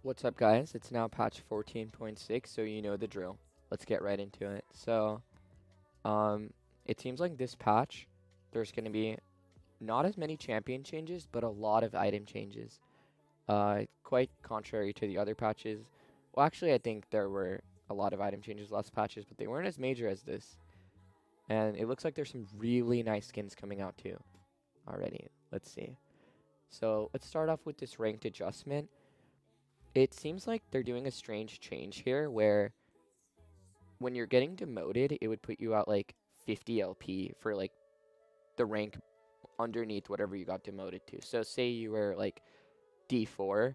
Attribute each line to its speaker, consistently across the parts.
Speaker 1: What's up, guys? It's now patch 14.6, so you know the drill. Let's get right into it. Um, it seems like this patch, there's going to be not as many champion changes, but a lot of item changes. Quite contrary to the other patches. Well, actually, I think there were a lot of item changes last patches, but they weren't as major as this. And it looks like there's some really nice skins coming out too already. Let's see. So let's start off with this ranked adjustment. It seems like they're doing a strange change here where when you're getting demoted, it would put you at like 50 LP for like the rank underneath whatever you got demoted to. So say you were like D4,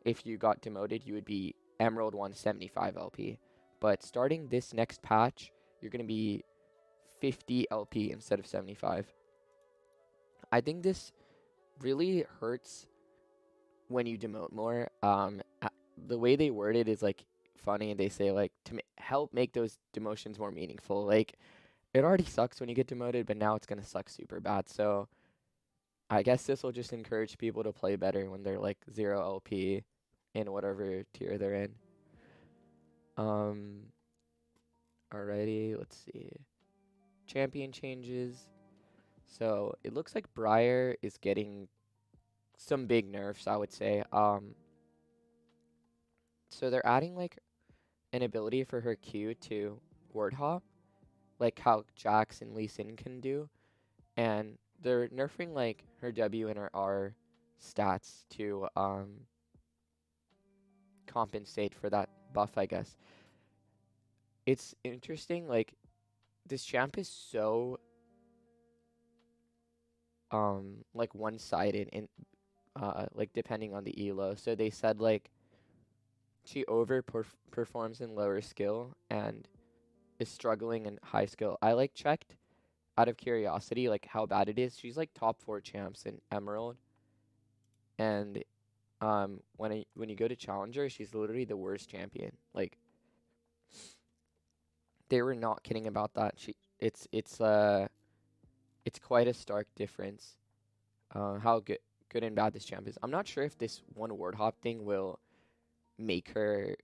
Speaker 1: if you got demoted, you would be Emerald 175 LP. But starting this next patch, you're going to be 50 LP instead of 75. I think this really hurts when you demote more. The way they word it is like funny. They say like to help make those demotions more meaningful. Like it already sucks when you get demoted, but now it's gonna suck super bad. So I guess this will just encourage people to play better when they're like 0 LP in whatever tier they're in. Um, Alrighty, let's see. Champion changes. So it looks like Briar is getting some big nerfs, I would say. So they're adding like an ability for her Q to ward hop, like how Jax and Lee Sin can do, and they're nerfing like her W and her R stats to compensate for that buff, I guess. It's interesting, like this champ is so like one-sided in like depending on the elo. So they said like she performs in lower skill and is struggling in high skill. I like checked out of curiosity like how bad it is. She's like top 4 champs in Emerald, and when you go to Challenger, she's literally the worst champion. Like they were not kidding about that. It's quite a stark difference. How good and bad this champ is. I'm not sure if this one ward hop thing will make her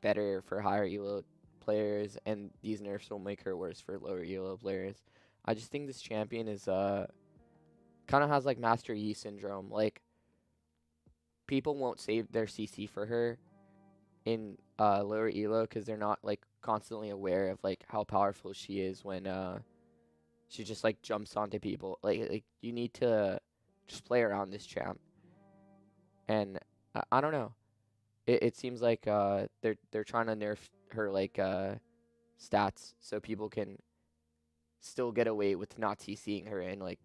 Speaker 1: better for higher elo players, and these nerfs will make her worse for lower elo players. I just think this champion is kind of has like Master Yi syndrome. Like people won't save their CC for her in lower elo because they're not like constantly aware of like how powerful she is when she just like jumps onto people. Like you need to just play around this champ. And I don't know. It seems like they're trying to nerf her like stats so people can still get away with not CCing her and like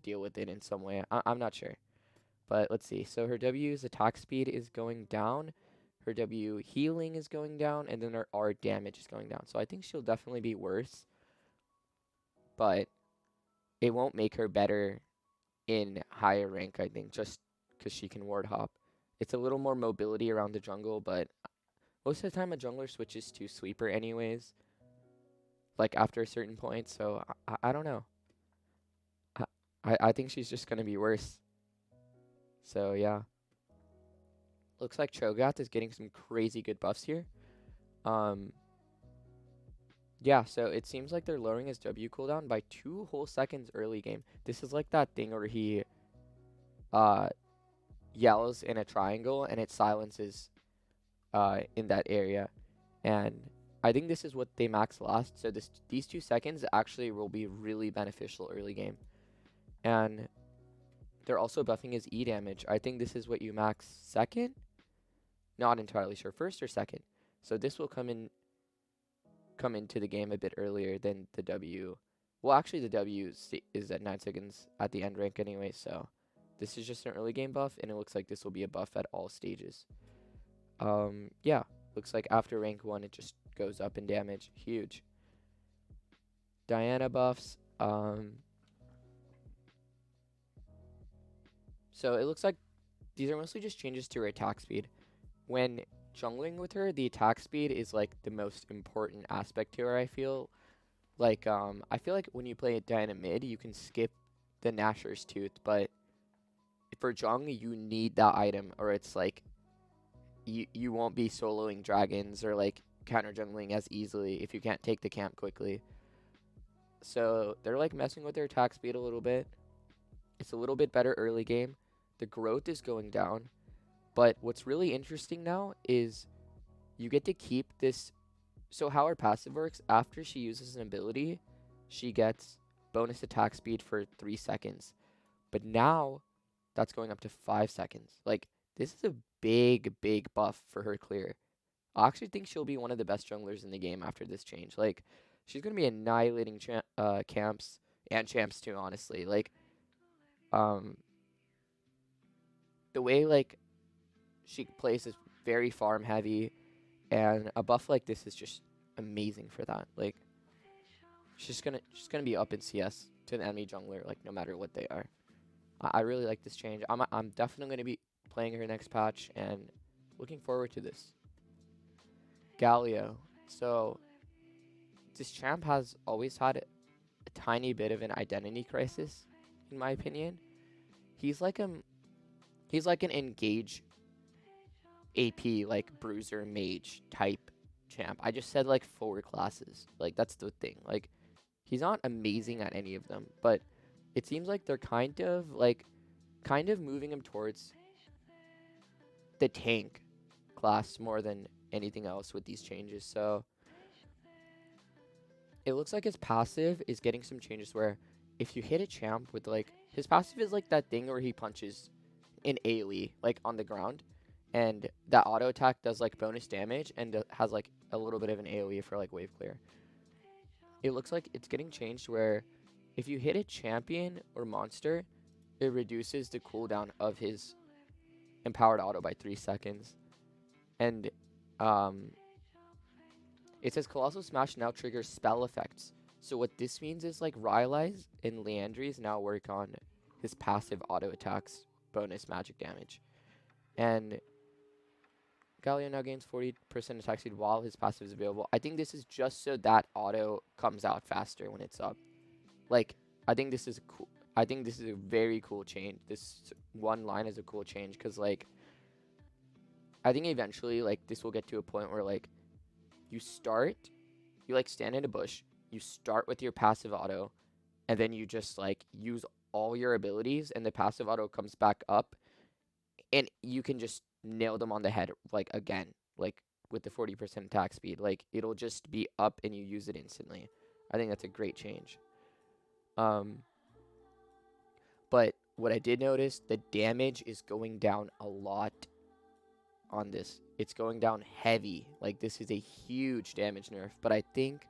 Speaker 1: deal with it in some way. I'm not sure. But let's see. So her W's attack speed is going down. Her W healing is going down, and then her R damage is going down. So I think she'll definitely be worse, but it won't make her better in higher rank, I think, just because she can ward hop. It's a little more mobility around the jungle, but most of the time a jungler switches to sweeper anyways, like after a certain point. So I don't know. I, I think she's just going to be worse. So yeah. Looks like cho'gath is getting some crazy good buffs here. Um, yeah, so it seems like they're lowering his W cooldown by 2 whole seconds early game. This is like that thing where he uh yells in a triangle and it silences in that area. And I think this is what they max last. So these 2 seconds actually will be really beneficial early game. And they're also buffing his E damage. I think this is what you max second. Not entirely sure, first or second. So this will come into the game a bit earlier than the W. Well, actually, the W is at 9 seconds at the end rank anyway, so this is just an early game buff, and it looks like this will be a buff at all stages. Yeah, looks like after rank 1, it just goes up in damage. Huge. Diana buffs. So it looks like these are mostly just changes to her attack speed. When jungling with her, the attack speed is like the most important aspect to her, I feel. Like, I feel like when you play Diana mid, you can skip the Nashor's Tooth, but for Jung, you need that item, or it's like, you won't be soloing dragons or like counter jungling as easily if you can't take the camp quickly. So they're like messing with their attack speed a little bit. It's a little bit better early game. The growth is going down. But what's really interesting now is you get to keep this. So how her passive works, after she uses an ability, she gets bonus attack speed for 3 seconds. But now that's going up to 5 seconds. Like, this is a big, big buff for her clear. I actually think she'll be one of the best junglers in the game after this change. Like, she's going to be annihilating camps and champs too, honestly. Like, um, the way, like, she plays is very farm heavy, and a buff like this is just amazing for that. Like, she's gonna be up in CS to an enemy jungler, like, no matter what they are. I really like this change. I'm definitely gonna be playing her next patch and looking forward to this. Galio. So this champ has always had a tiny bit of an identity crisis, in my opinion. He's like an engage AP, like bruiser mage type champ. I just said like 4 classes. Like, that's the thing. Like, he's not amazing at any of them, but it seems like they're kind of moving him towards the tank class more than anything else with these changes. So it looks like his passive is getting some changes where if you hit a champ with like, his passive is like that thing where he punches in AoE like on the ground, and that auto attack does like bonus damage and has like a little bit of an AoE for like wave clear. It looks like it's getting changed where if you hit a champion or monster, it reduces the cooldown of his empowered auto by 3 seconds. And it says Colossal Smash now triggers spell effects. So what this means is like Rylai's and Leandry's now work on his passive auto attacks bonus magic damage. And Galio now gains 40% attack speed while his passive is available. I think this is just so that auto comes out faster when it's up. Like, I think this is cool. I think this is a very cool change. This one line is a cool change because, like, I think eventually, like, this will get to a point where, like, you like, stand in a bush, you start with your passive auto, and then you just, like, use all your abilities, and the passive auto comes back up, and you can just nail them on the head, like, again, like, with the 40% attack speed. Like, it'll just be up, and you use it instantly. I think that's a great change. But what I did notice, the damage is going down a lot on this. It's going down heavy. Like, this is a huge damage nerf. But I think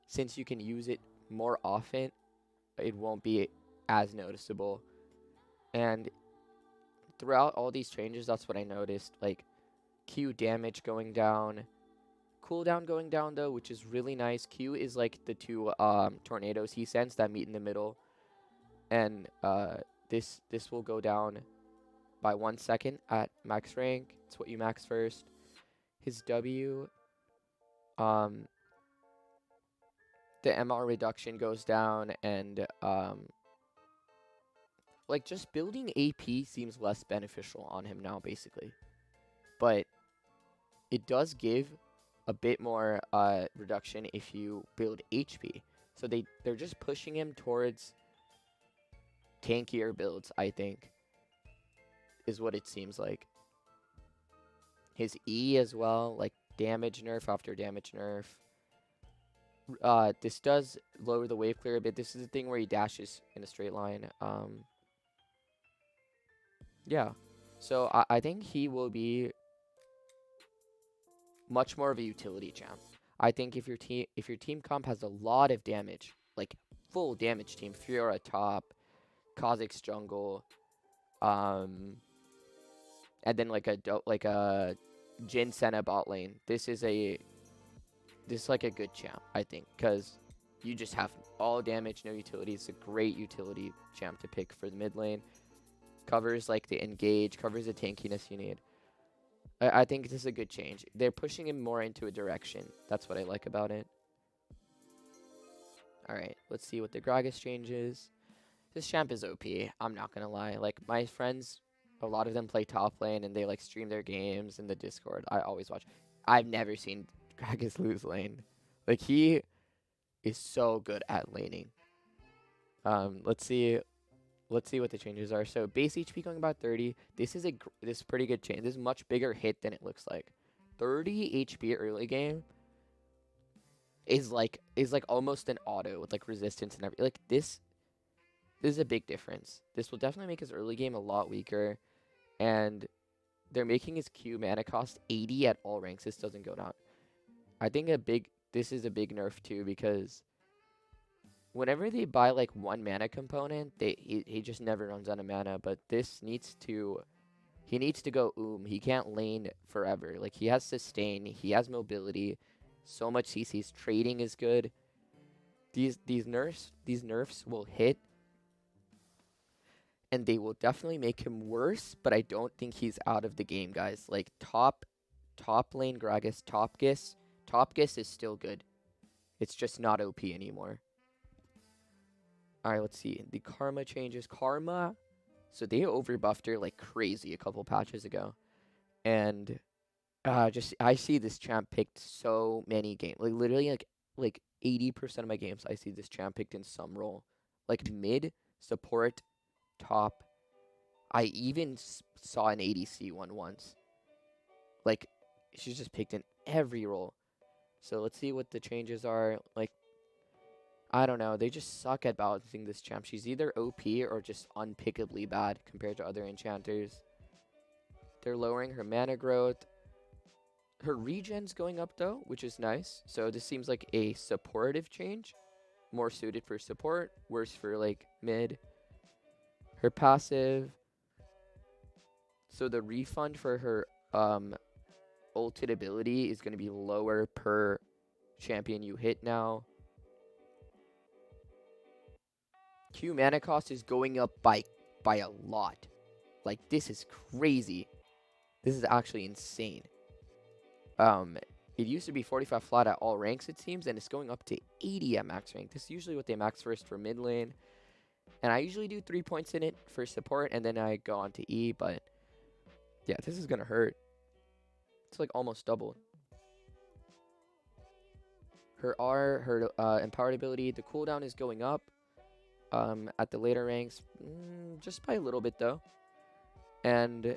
Speaker 1: since you can use it more often, it won't be as noticeable. And throughout all these changes, that's what I noticed. Like, Q damage going down. Cooldown going down, though, which is really nice. Q is like the 2 tornadoes he sends that meet in the middle. And this will go down by 1 second at max rank. It's what you max first. His W, the MR reduction goes down, and like, just building AP seems less beneficial on him now, basically. But it does give a bit more reduction if you build HP. So they're just pushing him towards tankier builds, I think, is what it seems like. His E as well, like, damage nerf after damage nerf. This does lower the wave clear a bit. This is the thing where he dashes in a straight line. Yeah. So I think he will be much more of a utility champ. I think if your team comp has a lot of damage, like full damage team, Fiora top, Kha'Zix jungle, and then like a Jhin Senna bot lane. This is like a good champ, I think, because you just have all damage, no utility. It's a great utility champ to pick for the mid lane. Covers like the engage, covers the tankiness you need. I think this is a good change. They're pushing him more into a direction. That's what I like about it. Alright, let's see what the gragas change is. This champ is OP. I'm not gonna lie. Like, my friends a lot of them play top lane and they like stream their games in the Discord. I always watch. I've never seen Gragas lose lane. Like he is so good at laning. Let's see. Let's see what the changes are. So base HP going about 30. This is this is pretty good change. This is much bigger hit than it looks like. 30 HP early game is like almost an auto with like resistance and everything. Like this is a big difference. This will definitely make his early game a lot weaker, and they're making his Q mana cost 80 at all ranks. This doesn't go down. I think this is a big nerf too, because whenever they buy like one mana component, he just never runs out of mana. But this needs to he needs to go He can't lane forever. Like he has sustain, he has mobility, so much CC's trading is good. These nerfs will hit, and they will definitely make him worse, but I don't think he's out of the game, guys. Like top lane Gragas, top Gis is still good. It's just not OP anymore. Alright, let's see. The Karma changes. Karma, so they overbuffed her like crazy a couple patches ago. And I see this champ picked so many games. Like literally like 80% of my games I see this champ picked in some role. Like mid, support, top. I even saw an ADC one once. Like she's just picked in every role. So let's see what the changes are. Like I don't know. They just suck at balancing this champ. She's either OP or just unpickably bad compared to other enchanters. They're lowering her mana growth. Her regen's going up though, which is nice. So this seems like a supportive change. More suited for support, worse for like mid. Her passive. So the refund for her ulted ability is going to be lower per champion you hit now. Q mana cost is going up by a lot. Like this is crazy. This is actually insane. It used to be 45 flat at all ranks, it seems, and it's going up to 80 at max rank. This is usually what they max first for mid lane. And I usually do 3 points in it for support, and then I go on to E, but yeah, this is gonna hurt. It's like almost double. Her empowered ability, the cooldown is going up. At the later ranks, just by a little bit though. And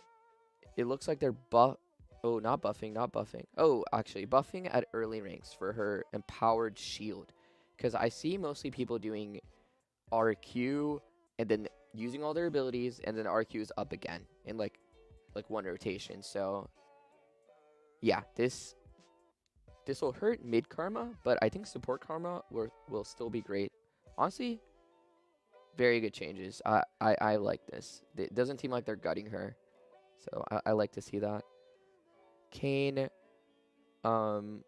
Speaker 1: it looks like they're not buffing. Oh, actually, buffing at early ranks for her empowered shield. Because I see mostly people doing RQ and then using all their abilities, and then RQ is up again in like one rotation. So yeah, this will hurt mid karma, but I think support karma will still be great. Honestly, very good changes. I like this. It doesn't seem like they're gutting her, so I like to see that. Kayn, so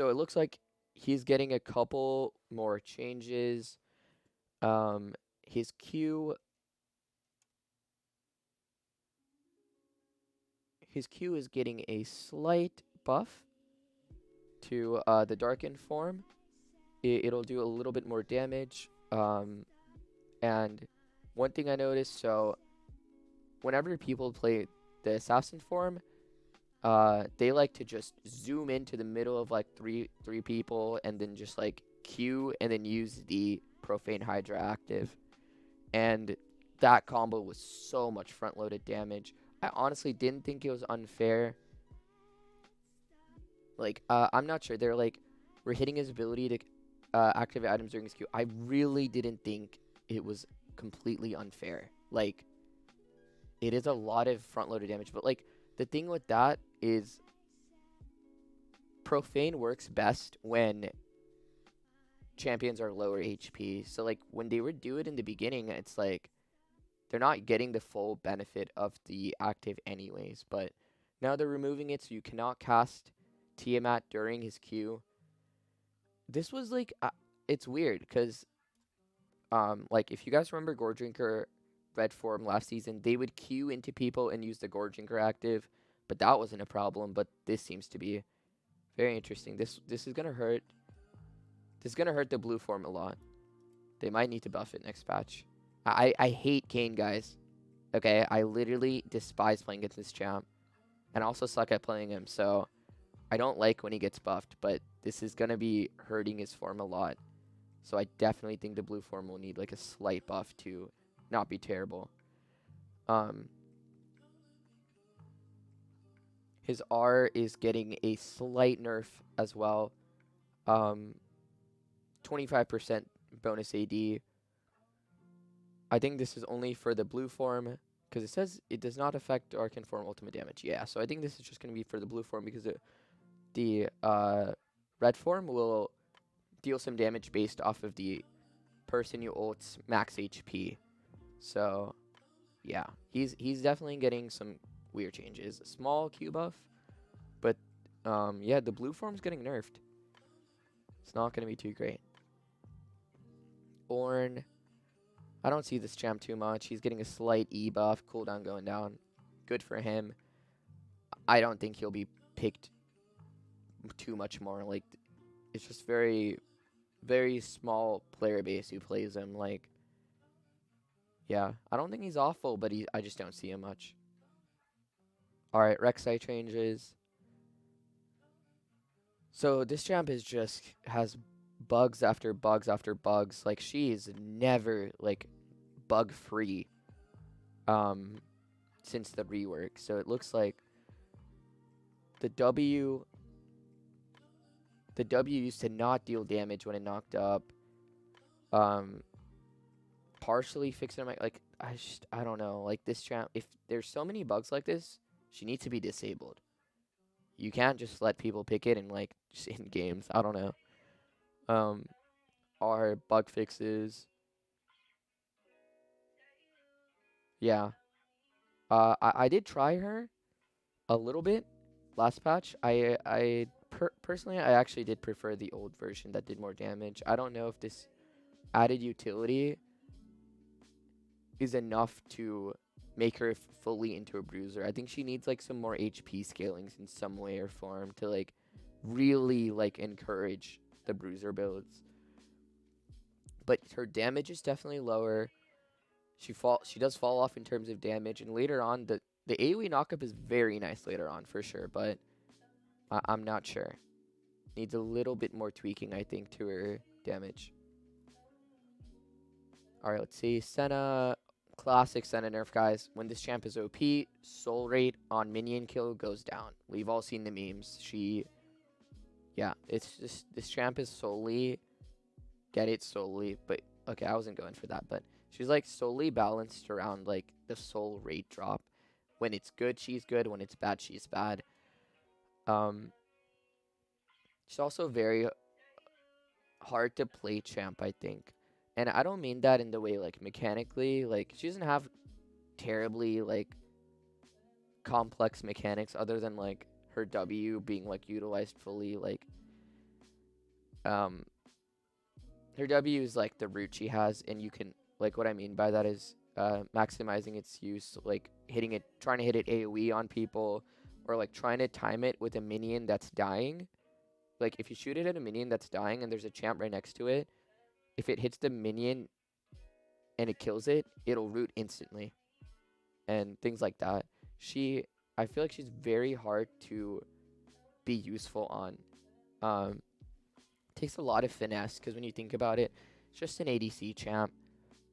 Speaker 1: it looks like he's getting a couple more changes. His Q is getting a slight buff to the darkened form. It'll do a little bit more damage. And one thing I noticed, so whenever people play the assassin form, they like to just zoom into the middle of like three people and then just like Q and then use the profane hydra active, and that combo was so much front loaded damage. I honestly didn't think it was unfair. Like I'm not sure, they're like, we're hitting his ability to activate items during his Q. I really didn't think it was completely unfair. Like it is a lot of front loaded damage, but like the thing with that is profane works best when champions are lower HP. So like when they would do it in the beginning, it's like they're not getting the full benefit of the active anyways, but now they're removing it so you cannot cast Tiamat during his Q. This was like it's weird because like if you guys remember Gore Drinker red form last season, they would Q into people and use the Gore Drinker active, but that wasn't a problem. But this seems to be very interesting. This is gonna hurt. This is gonna hurt the blue form a lot. They might need to buff it next patch. I hate Kayn, guys. Okay, I literally despise playing against this champ, and I also suck at playing him, so I don't like when he gets buffed, but this is gonna be hurting his form a lot. So I definitely think the blue form will need like a slight buff to not be terrible. Um, his R is getting a slight nerf as well. 25% bonus AD. I think this is only for the blue form because it says it does not affect Arcan form ultimate damage. Yeah, so I think this is just going to be for the blue form because the red form will deal some damage based off of the person you ult's max HP. So yeah, he's definitely getting some weird changes. A small Q buff, but yeah, the blue form's getting nerfed. It's not going to be too great. Ornn, I don't see this champ too much. He's getting a slight E buff, cooldown going down. Good for him. I don't think he'll be picked too much more. Like, it's just very, very small player base who plays him. Like, yeah, I don't think he's awful, but I just don't see him much. All right, rek'sai changes. So this champ is just has bugs after bugs after bugs. Like, she is never like bug free. Since the rework. So it looks like the W used to not deal damage when it knocked up. Partially fixing my like I don't know. Like this champ, if there's so many bugs like this, she needs to be disabled. You can't just let people pick it and like just in games. I don't know. Um, are bug fixes? Yeah. I did try her a little bit last patch. Personally I actually did prefer the old version that did more damage. I don't know if this added utility is enough to make her fully into a bruiser. I think she needs like some more HP scalings in some way or form to like really like encourage the bruiser builds. But her damage is definitely lower. She does fall off in terms of damage, and later on the AoE knockup is very nice later on for sure, but I'm not sure. Needs a little bit more tweaking, I think, to her damage. Alright, let's see. Senna, classic Senna nerf, guys. When this champ is OP, soul rate on minion kill goes down. We've all seen the memes. Yeah, it's just, this champ is solely, get it solely, but, okay, I wasn't going for that, but she's, like, solely balanced around, like, the soul rate drop. When it's good, she's good. When it's bad, she's bad. She's also very hard to play champ, I think. And I don't mean that in the way like mechanically, like she doesn't have terribly like complex mechanics other than like her W being like utilized fully. Like um her W is like the root she has, and you can like what I mean by that is maximizing its use, like hitting it, trying to hit it AoE on people, or like trying to time it with a minion that's dying. Like if you shoot it at a minion that's dying and there's a champ right next to it, if it hits the minion and it kills it, it'll root instantly. And things like that. I feel like she's very hard to be useful on. Takes a lot of finesse because when you think about it, it's just an ADC champ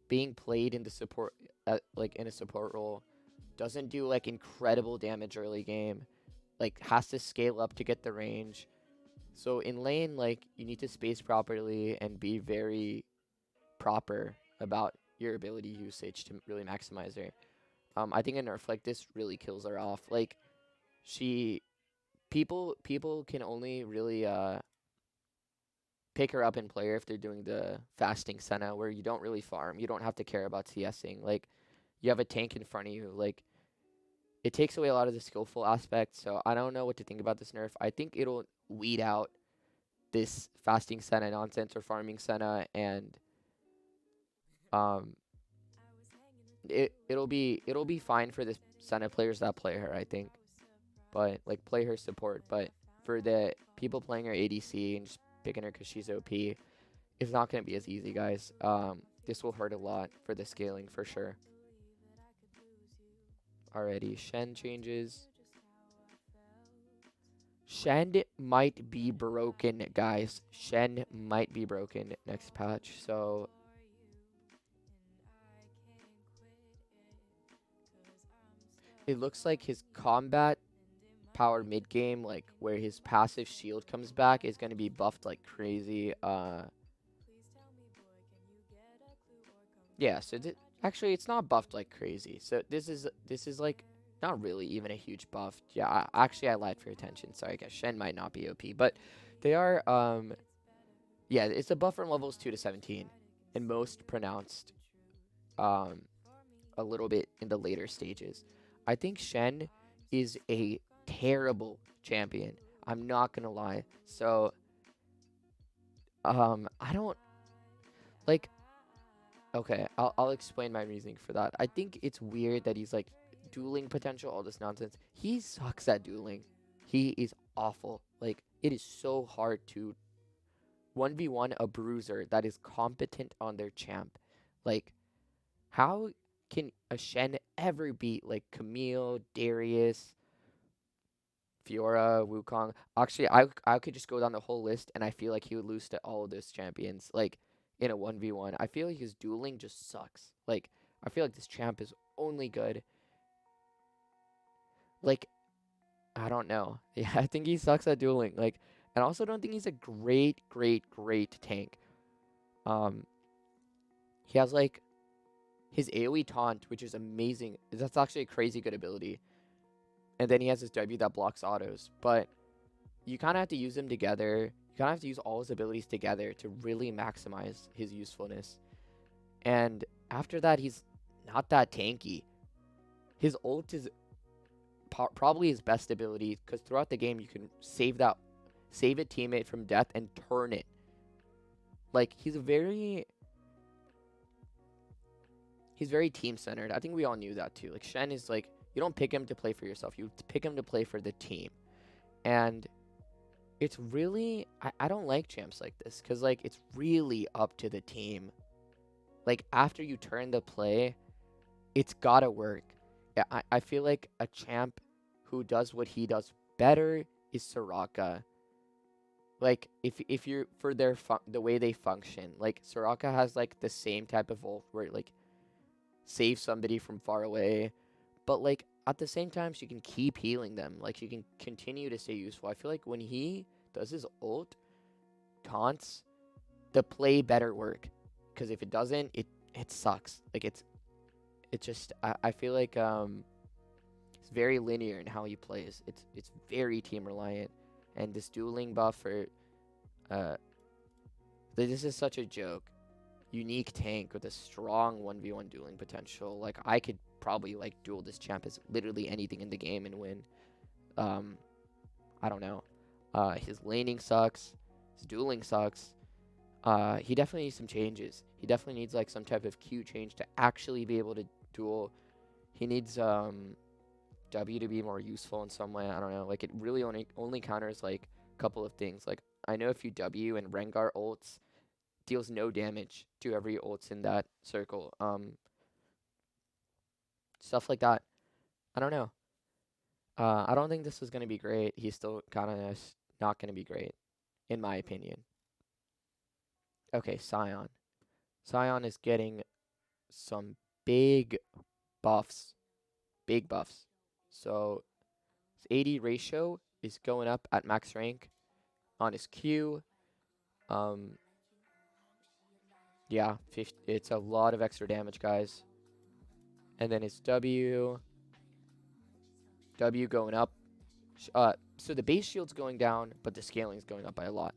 Speaker 1: being played in the support, like in a support role, doesn't do like incredible damage early game. Like has to scale up to get the range. So in lane, like you need to space properly and be very proper about your ability usage to really maximize her. I think a nerf like this really kills her off. Like she, people can only really pick her up and play her if they're doing the fasting senna, where you don't really farm. You don't have to care about CSing. Like you have a tank in front of you. Like it takes away a lot of the skillful aspects. So I don't know what to think about this nerf. I think it'll weed out this fasting senna nonsense or farming senna, and um it'll be fine for the senna players that play her, I think. But like play her support. But for the people playing her ADC and just picking her because she's OP, it's not going to be as easy, guys. This will hurt a lot for the scaling for sure. already. Shen changes. Shen might be broken, guys. Shen might be broken next patch. So it looks like his combat power mid game, like where his passive shield comes back, is gonna be buffed like crazy. Yeah. So actually, it's not buffed like crazy. So this is like not really even a huge buff. Yeah. Actually, I lied for attention. Sorry, I guess Shen might not be OP, but they are. Yeah, it's a buff from levels 2 to 17, and most pronounced um a little bit in the later stages. I think Shen is a terrible champion. I'm not gonna lie. So I don't like. Okay, I'll explain my reasoning for that. I think it's weird that he's like dueling potential, all this nonsense. He sucks at dueling. He is awful. Like it is so hard to 1v1 a bruiser that is competent on their champ. Like how can a Shen ever beat like Camille, Darius, Fiora, Wukong? Actually, I could just go down the whole list, and I feel like he would lose to all of those champions. Like in a 1v1, I feel like his dueling just sucks. Like I feel like this champ is only good. Like I don't know. Yeah, I think he sucks at dueling. Like, and I also don't think he's a great tank. Um, he has like his AoE taunt, which is amazing. That's actually a crazy good ability. And then he has his W that blocks autos. But you kind of have to use them together. You kind of have to use all his abilities together to really maximize his usefulness. And after that, he's not that tanky. His ult is probably his best ability because throughout the game you can save a teammate from death and turn it. Like he's very team centered. I think we all knew that too. Like Shen is like you don't pick him to play for yourself. You pick him to play for the team. And it's really I don't like champs like this because like it's really up to the team. Like after you turn the play, it's gotta work. Yeah, I feel like a champ who does what he does better is Soraka. Like if you're for the way they function, like Soraka has like the same type of ult where it, like save somebody from far away, but like at the same time she can keep healing them. Like she can continue to stay useful. I feel like when he does his ult, taunts, the play better work. Because if it doesn't, it sucks. Like it's just I feel like it's very linear in how he plays. It's very team reliant, and this dueling buff for this is such a joke. Unique tank with a strong 1v1 dueling potential. Like I could probably like duel this champ as literally anything in the game and win. I don't know. His laning sucks. His dueling sucks. He definitely needs some changes. He definitely needs like some type of Q change to actually be able to duel. He needs W to be more useful in some way. I don't know. Like it really only counters like a couple of things. Like I know if you W and Rengar ults deals no damage to every ults in that circle. Stuff like that. I don't know. I don't think this is gonna be great. He's still kind of not gonna be great, in my opinion. Okay, Sion. Sion is getting some big buffs. Big buffs. So his AD ratio is going up at max rank on his Q. Yeah, it's a lot of extra damage, guys. And then his W going up. So the base shield's going down, but the scaling's going up by a lot.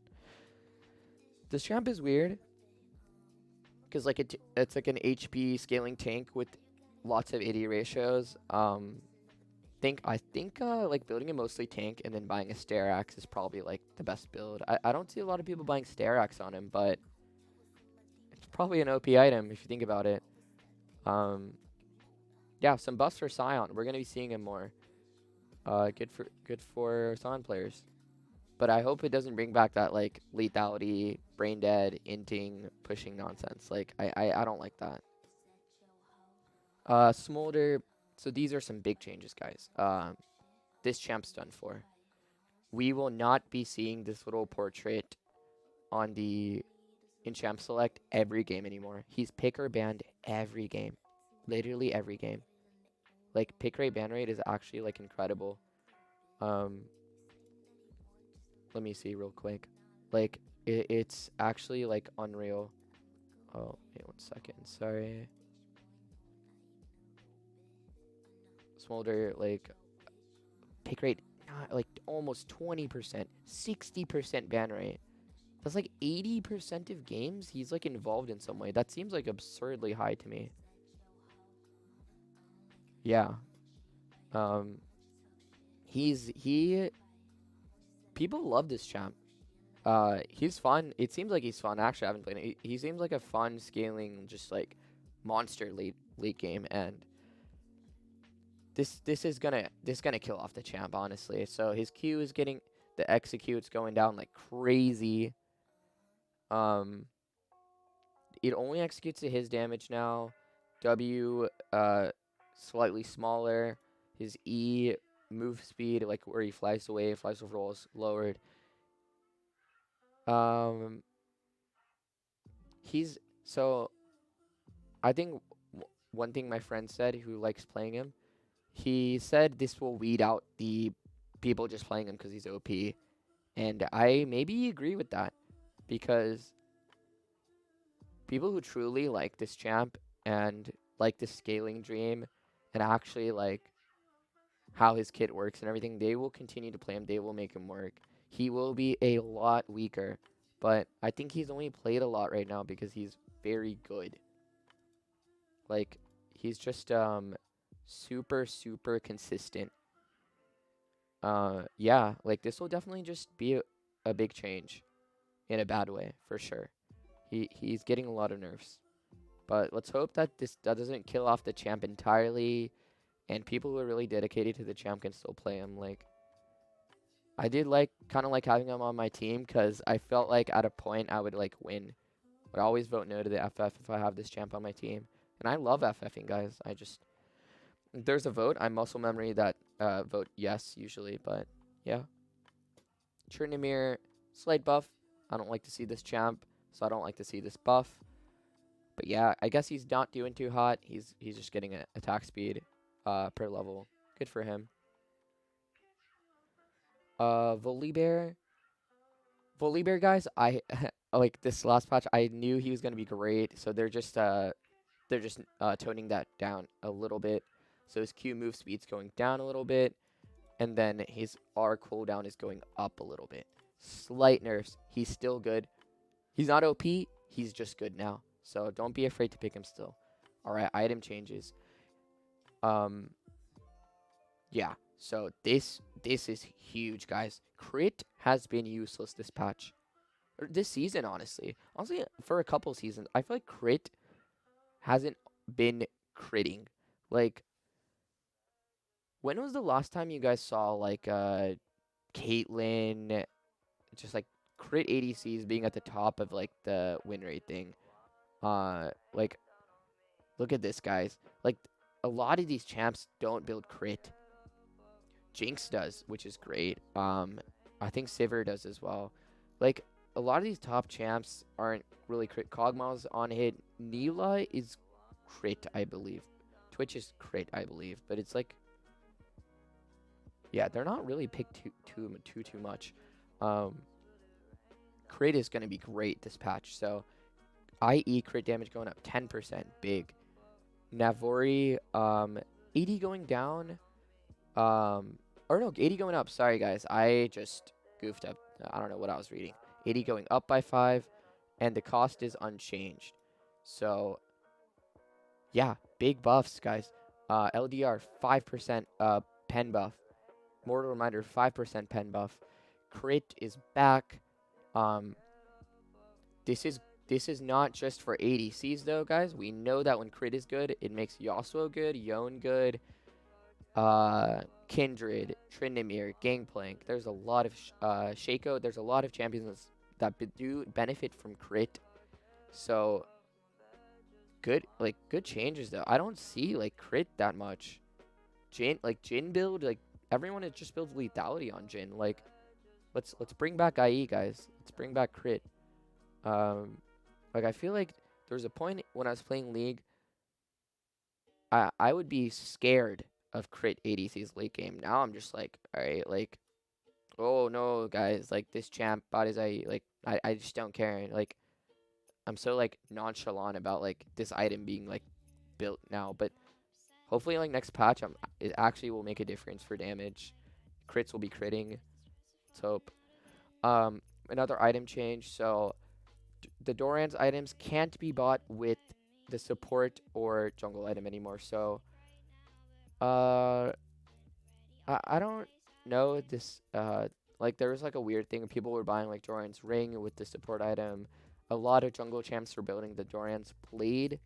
Speaker 1: This champ is weird because like it's like an HP scaling tank with lots of AD ratios. I think like building a mostly tank and then buying a Sterax is probably like the best build. I don't see a lot of people buying Sterax on him, but it's probably an OP item if you think about it. Yeah, some buffs for Sion. We're gonna be seeing him more. Good for Sion players. But I hope it doesn't bring back that like lethality, brain dead, inting, pushing nonsense. Like I don't like that. Smolder So these are some big changes, guys. This champ's done for. We will not be seeing this little portrait on the in champ select every game anymore. He's pick or banned every game, literally every game. Like pick rate ban rate is actually like incredible. Um, let me see real quick. Like it's actually like unreal. Oh, wait 1 second. Sorry. Smolder like pick rate not like almost 20%, 60% ban rate. That's like 80% of games he's like involved in some way. That seems like absurdly high to me. Yeah. Um he people love this champ. He's fun. It seems like he's fun. Actually, I haven't played it. He seems like a fun scaling just like monster late game, and this is gonna kill off the champ, honestly. So his Q is getting the execute's going down like crazy. Um it only executes to his damage now. W slightly smaller. His E move speed, like where he flies away, flies over walls, lowered. Um he's so I think one thing my friend said who likes playing him, he said this will weed out the people just playing him because he's OP. And I maybe agree with that because people who truly like this champ and like the scaling dream and actually like how his kit works and everything, they will continue to play him. They will make him work. He will be a lot weaker, but I think he's only played a lot right now because he's very good. Like he's just super consistent. Yeah, like this will definitely just be a big change in a bad way for sure. He's getting a lot of nerfs. But let's hope that that doesn't kill off the champ entirely, and people who are really dedicated to the champ can still play him. Like, I did like kind of like having him on my team because I felt like at a point I would like win. But I always vote no to the FF if I have this champ on my team, and I love FFing, guys. I just if there's a vote, I'm muscle memory that vote yes usually, but yeah. Trynd, slight buff. I don't like to see this champ, so I don't like to see this buff. But yeah, I guess he's not doing too hot. He's just getting an attack speed per level. Good for him. Volibear. Volibear, guys, I like this last patch, I knew he was gonna be great, so they're just toning that down a little bit. So his Q move speed's going down a little bit, and then his R cooldown is going up a little bit. Slight nerfs. He's still good. He's not OP, he's just good now. So don't be afraid to pick him still. Alright, item changes. Yeah, so this is huge, guys. Crit has been useless this patch. Or this season, honestly. Honestly, for a couple seasons, I feel like crit hasn't been critting. Like, when was the last time you guys saw, like, Caitlyn, just, like, crit ADCs being at the top of, like, the win rate thing? Like, look at this, guys. Like, a lot of these champs don't build crit. Jinx does, which is great. I think Sivir does as well. Like, a lot of these top champs aren't really crit. Kog'Maw's on hit. Neela is crit, I believe. Twitch is crit, I believe. But it's like, yeah, they're not really picked too much. Crit is going to be great this patch. So, IE crit damage going up 10%, big. Navori, 80 going down. Or no, 80 going up. Sorry, guys. I just goofed up. I don't know what I was reading. 80 going up by 5, and the cost is unchanged. So, yeah, big buffs, guys. LDR, 5% pen buff. Mortal Reminder, 5% pen buff. Crit is back. This is not just for ADCs, though, guys. We know that when crit is good, it makes Yasuo good, Yon good, Kindred, Trynd, Gangplank. There's a lot of Shaco. There's a lot of champions that do benefit from crit. So good changes though. I don't see like crit that much. Jin build, like everyone just builds lethality on Jin. Like let's bring back IE, guys. Let's bring back crit. Um, like I feel like there was a point when I was playing League, I would be scared of crit ADCs late game. Now I'm just like, all right, like, oh no, guys, like this champ bodies I just don't care. Like I'm so like nonchalant about like this item being like built now, but hopefully like next patch it actually will make a difference for damage. Crits will be critting. Let's hope. Um, Another item change. So the Dorans items can't be bought with the support or jungle item anymore. So uh, I don't know this. Like there was like a weird thing. People were buying like Doran's ring with the support item. A lot of jungle champs were building the Doran's blade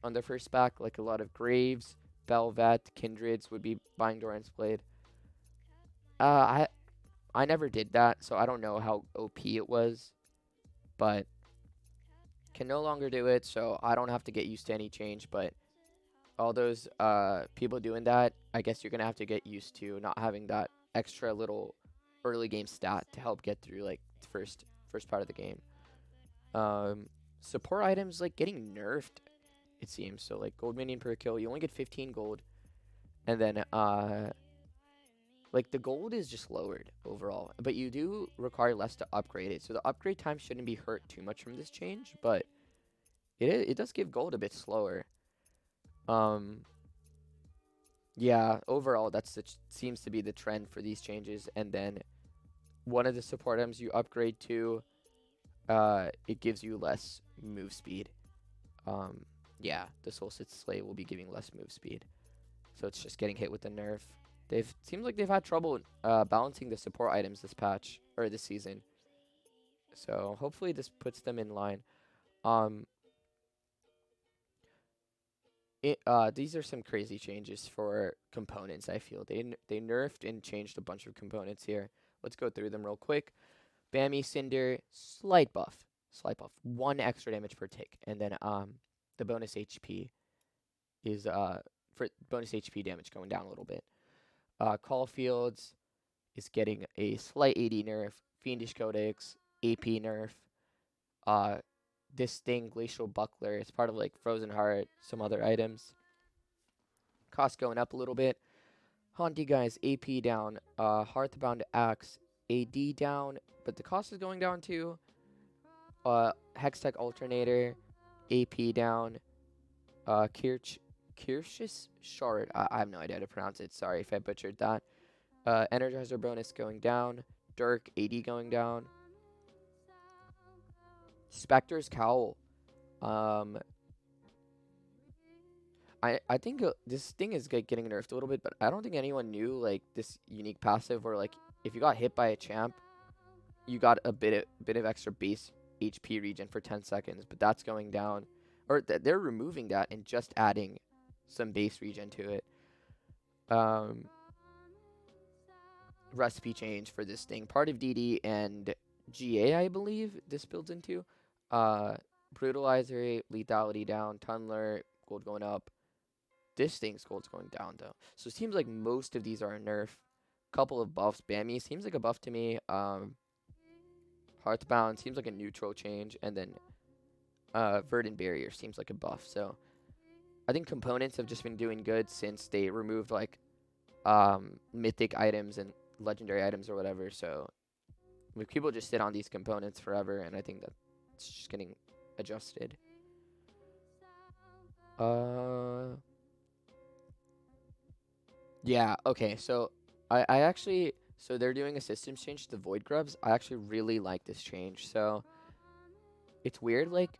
Speaker 1: on their first back. Like a lot of Graves, Bel'Veth, Kindreds would be buying Doran's blade. I never did that, so I don't know how OP it was, but can no longer do it, so I don't have to get used to any change. But all those people doing that, I guess you're gonna have to get used to not having that extra little early game stat to help get through like the first part of the game. Um, Support items like getting nerfed, it seems. So like gold minion per kill, you only get 15 gold, and then like the gold is just lowered overall, but you do require less to upgrade it. So the upgrade time shouldn't be hurt too much from this change, but it does give gold a bit slower. Um, yeah, overall seems to be the trend for these changes. And then one of the support items you upgrade to, it gives you less move speed. Um, yeah, the Solstice Slay will be giving less move speed, so it's just getting hit with the nerf. They've seems like they've had trouble balancing the support items this patch or this season. So hopefully this puts them in line. Um, these are some crazy changes for components. I feel they nerfed and changed a bunch of components here. Let's go through them real quick. Bammy Cinder, slight buff, 1 extra damage per tick, and then the bonus HP is for bonus HP damage going down a little bit. Caulfields is getting a slight AD nerf. Fiendish Codex, AP nerf. Uh, this thing, Glacial Buckler, is part of like Frozen Heart, some other items. Cost going up a little bit. Haunty Guys, AP down. Hearthbound Axe, AD down, but the cost is going down too. Hextech Alternator, AP down. Kirsch's Shard, I have no idea how to pronounce it. Sorry if I butchered that. Energizer bonus going down. Dirk, AD going down. Spectre's Cowl. I think this thing is getting nerfed a little bit, but I don't think anyone knew like this unique passive where like if you got hit by a champ, you got a bit of extra base HP regen for 10 seconds, but that's going down, or they're removing that and just adding some base regen to it. Recipe change for this thing, part of DD and GA, I believe this builds into. Brutalizer, lethality down, tunneler, gold going up. This thing's gold's going down though, so it seems like most of these are a nerf. Couple of buffs. Bammy seems like a buff to me. Hearthbound seems like a neutral change, and then Verdant Barrier seems like a buff. So I think components have just been doing good since they removed like mythic items and legendary items or whatever. So like, people just sit on these components forever, and I think that it's just getting adjusted. Yeah, okay, so I actually, so they're doing a systems change to the Void Grubs. I actually really like this change. So it's weird, like,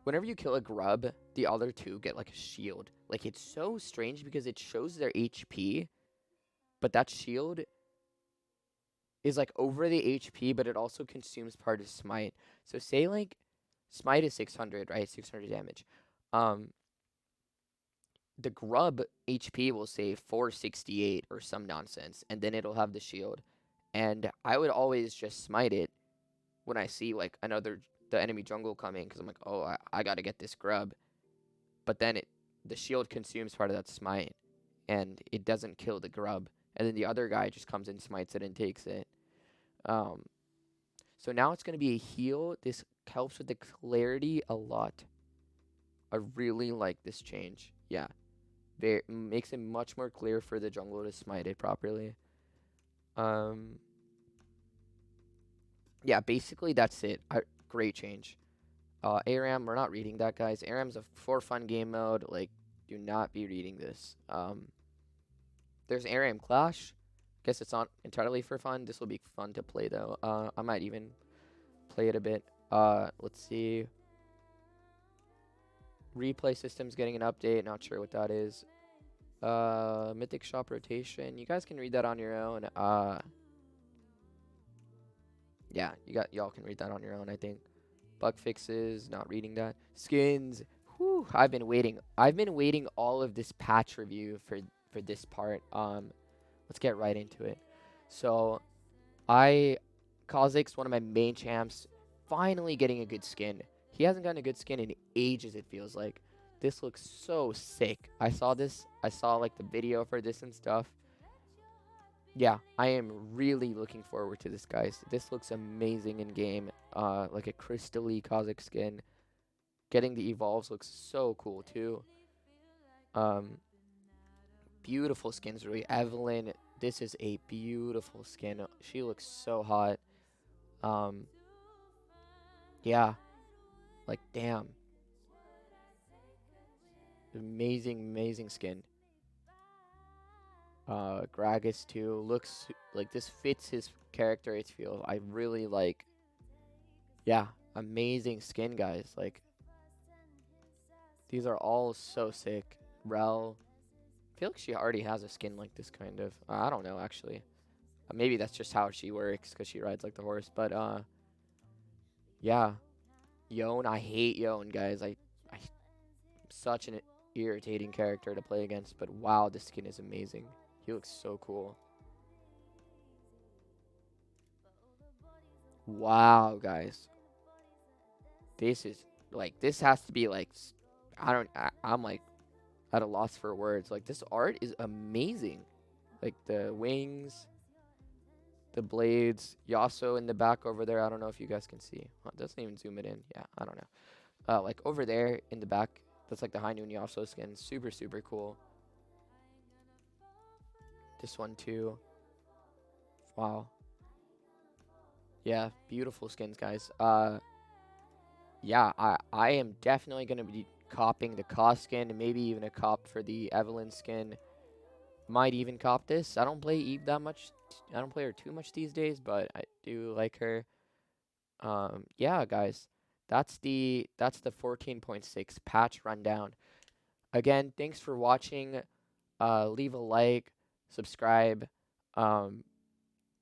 Speaker 1: whenever you kill a grub, the other two get like a shield. Like, it's so strange because it shows their HP, but that shield is like over the HP, but it also consumes part of smite. So say like smite is 600, right? 600 damage. The grub HP will say 468 or some nonsense, and then it'll have the shield. And I would always just smite it when I see like the enemy jungle coming, because I'm like, oh, I gotta get this grub. But then the shield consumes part of that smite, and it doesn't kill the grub. And then the other guy just comes and smites it and takes it. Um, so now it's going to be a heal. This helps with the clarity a lot. I really like this change. Yeah. Makes it much more clear for the jungle to smite it properly. Um, yeah, basically that's it. Great change. ARAM, we're not reading that, guys. ARAM's a for fun game mode. Like, do not be reading this. There's ARAM Clash. Guess it's not entirely for fun. This will be fun to play, though. I might even play it a bit. Let's see. Replay system's getting an update. Not sure what that is. Mythic Shop rotation. You guys can read that on your own. Yeah, y'all can read that on your own, I think. Bug fixes, not reading that. Skins. Whew, I've been waiting all of this patch review for this part. Let's get right into it. So, Kha'Zix's one of my main champs, finally getting a good skin. He hasn't gotten a good skin in ages, it feels like. This looks so sick. I saw like the video for this and stuff. Yeah, I am really looking forward to this, guys. This looks amazing in game. Like a crystally Kha'Zix skin. Getting the evolves looks so cool too. Beautiful skins, really. Evelyn, this is a beautiful skin. She looks so hot. Yeah, like damn. Amazing skin. Gragas too looks like this fits his character. It's feel I really like. Yeah, amazing skin, guys. Like these are all so sick. Rel, I feel like she already has a skin like this, kind of. I don't know actually. Maybe that's just how she works because she rides like the horse. But yeah, Yon. I hate Yon, guys. I such an irritating character to play against. But wow, this skin is amazing. He looks so cool. Wow, guys. This is like this has to be like I'm like at a loss for words. Like this art is amazing. Like the wings, the blades, Yasuo in the back over there. I don't know if you guys can see. It doesn't even zoom it in. Yeah, I don't know. Like over there in the back, that's like the High Noon Yasuo skin. Super cool. This one too. Wow. Yeah, beautiful skins, guys. Yeah, I am definitely gonna be copping the Ka skin, and maybe even a cop for the Evelyn skin. Might even cop this. I don't play Eve that much. I don't play her too much these days, but I do like her. Yeah, guys, that's the 14.6 patch rundown. Again, thanks for watching. Leave a like, subscribe.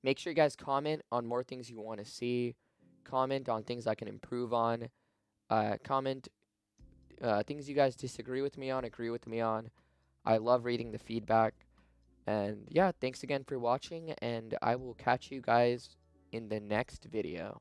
Speaker 1: Make sure you guys comment on more things you want to see. Comment on things I can improve on. Comment things you guys disagree with me on, agree with me on. I love reading the feedback. And yeah, thanks again for watching, and I will catch you guys in the next video.